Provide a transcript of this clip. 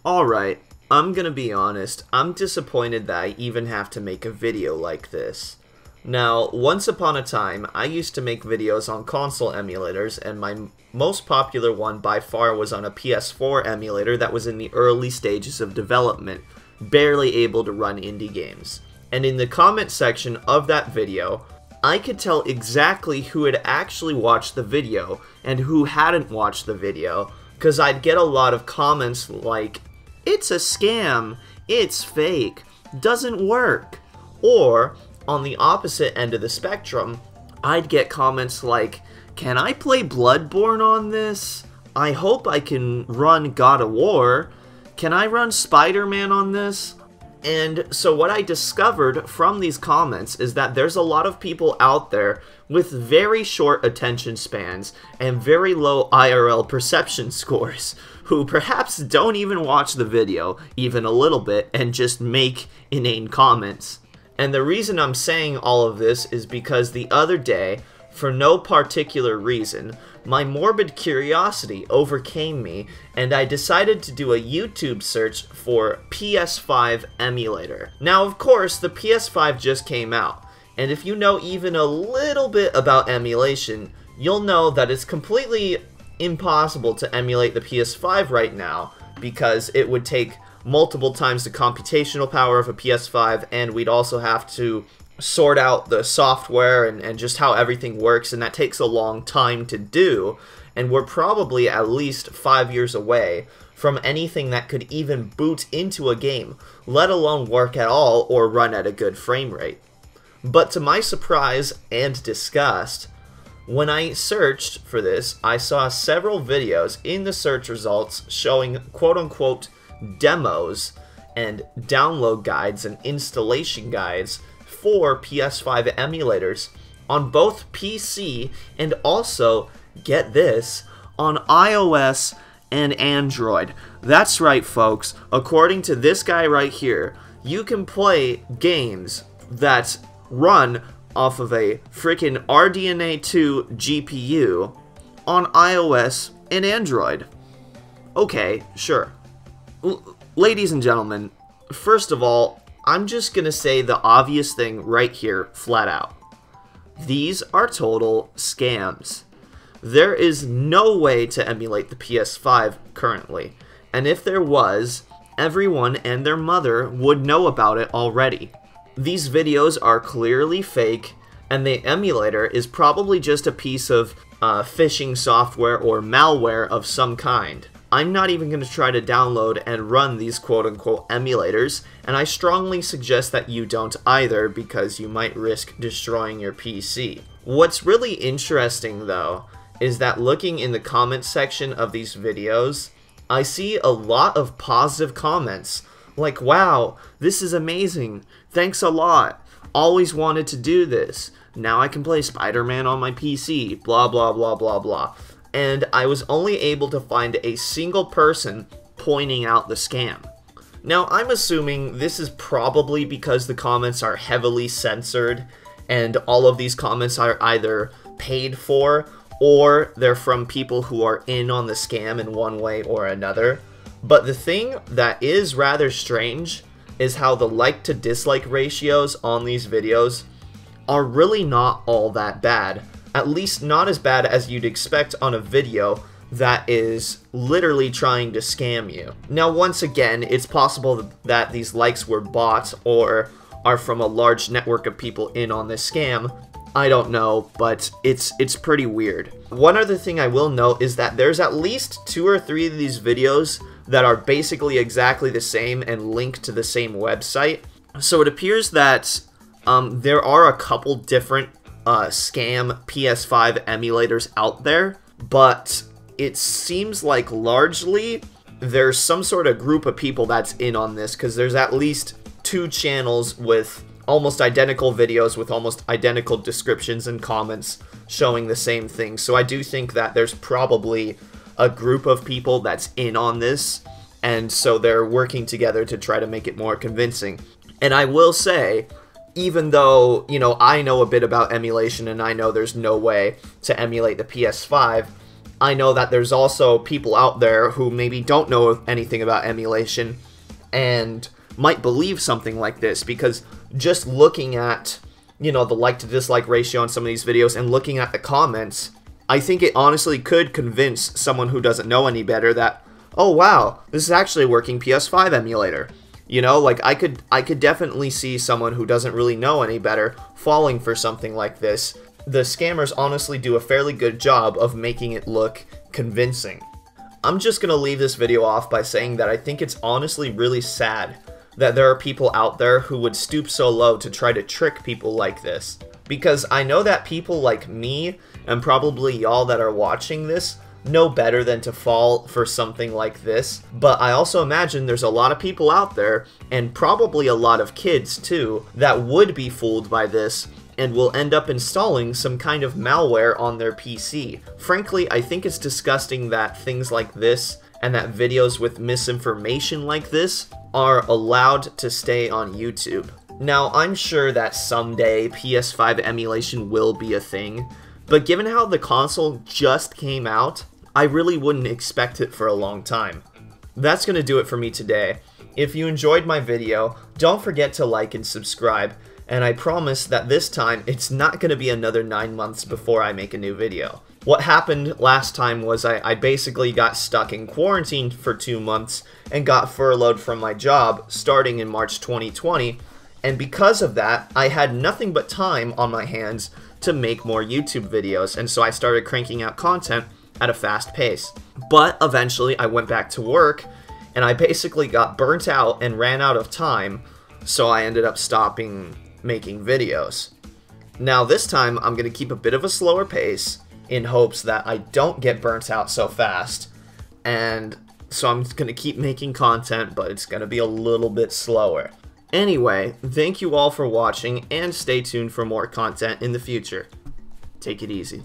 Alright, I'm gonna be honest, I'm disappointed that I even have to make a video like this. Now, once upon a time, I used to make videos on console emulators, and my most popular one by far was on a PS4 emulator that was in the early stages of development, barely able to run indie games. And in the comment section of that video, I could tell exactly who had actually watched the video and who hadn't watched the video, because I'd get a lot of comments like, "It's a scam, it's fake, doesn't work." Or, on the opposite end of the spectrum, I'd get comments like, "Can I play Bloodborne on this? I hope I can run God of War. Can I run Spider-Man on this?" And so what I discovered from these comments is that there's a lot of people out there with very short attention spans and very low IRL perception scores who perhaps don't even watch the video even a little bit and just make inane comments. And the reason I'm saying all of this is because the other day, for no particular reason, my morbid curiosity overcame me, and I decided to do a YouTube search for PS5 Emulator. Now, of course, the PS5 just came out, and if you know even a little bit about emulation, you'll know that it's completely impossible to emulate the PS5 right now, because it would take multiple times the computational power of a PS5, and we'd also have to sort out the software and just how everything works, and that takes a long time to do, and we're probably at least 5 years away from anything that could even boot into a game, let alone work at all or run at a good frame rate. But to my surprise and disgust, when I searched for this, I saw several videos in the search results showing quote-unquote demos and download guides and installation guides for PS5 emulators on both PC and also, get this, on iOS and Android. That's right, folks. According to this guy right here, you can play games that run off of a freaking RDNA 2 GPU on iOS and Android. Okay, sure. Ladies and gentlemen, first of all, I'm just gonna say the obvious thing right here, flat out. These are total scams. There is no way to emulate the PS5 currently, and if there was, everyone and their mother would know about it already. These videos are clearly fake, and the emulator is probably just a piece of phishing software or malware of some kind. I'm not even going to try to download and run these quote-unquote emulators, and I strongly suggest that you don't either, because you might risk destroying your PC. What's really interesting, though, is that looking in the comments section of these videos, I see a lot of positive comments, like, "Wow, this is amazing, thanks a lot, always wanted to do this, now I can play Spider-Man on my PC, blah blah blah blah blah." And I was only able to find a single person pointing out the scam. Now, I'm assuming this is probably because the comments are heavily censored, and all of these comments are either paid for, or they're from people who are in on the scam in one way or another. But the thing that is rather strange is how the like to dislike ratios on these videos are really not all that bad. At least not as bad as you'd expect on a video that is literally trying to scam you. Now, once again, it's possible that these likes were bots or are from a large network of people in on this scam. I don't know, but it's pretty weird. One other thing I will note is that there's at least 2 or 3 of these videos that are basically exactly the same and linked to the same website. So it appears that there are a couple different scam PS5 emulators out there, but it seems like largely there's some sort of group of people that's in on this, because there's at least 2 channels with almost identical videos with almost identical descriptions and comments showing the same thing. So I do think that there's probably a group of people that's in on this, and so they're working together to try to make it more convincing. And I will say, even though, you know, I know a bit about emulation and I know there's no way to emulate the PS5, I know that there's also people out there who maybe don't know anything about emulation and might believe something like this, because just looking at, you know, the like to dislike ratio on some of these videos and looking at the comments, I think it honestly could convince someone who doesn't know any better that, oh wow, this is actually a working PS5 emulator. You know, like I could definitely see someone who doesn't really know any better falling for something like this. The scammers honestly do a fairly good job of making it look convincing. I'm just gonna leave this video off by saying that I think it's honestly really sad that there are people out there who would stoop so low to try to trick people like this. Because I know that people like me, and probably y'all that are watching this, know better than to fall for something like this, but I also imagine there's a lot of people out there, and probably a lot of kids too, that would be fooled by this and will end up installing some kind of malware on their PC. Frankly, I think it's disgusting that things like this and that videos with misinformation like this are allowed to stay on YouTube. Now, I'm sure that someday PS5 emulation will be a thing, but given how the console just came out, I really wouldn't expect it for a long time. That's gonna do it for me today. If you enjoyed my video, don't forget to like and subscribe, and I promise that this time it's not gonna be another 9 months before I make a new video. What happened last time was I basically got stuck in quarantine for 2 months and got furloughed from my job starting in March 2020, and because of that, I had nothing but time on my hands to make more YouTube videos, and so I started cranking out content at a fast pace. But eventually I went back to work, and I basically got burnt out and ran out of time, so I ended up stopping making videos. Now this time I'm going to keep a bit of a slower pace in hopes that I don't get burnt out so fast, and so I'm going to keep making content, but it's going to be a little bit slower. Anyway, thank you all for watching, and stay tuned for more content in the future. Take it easy.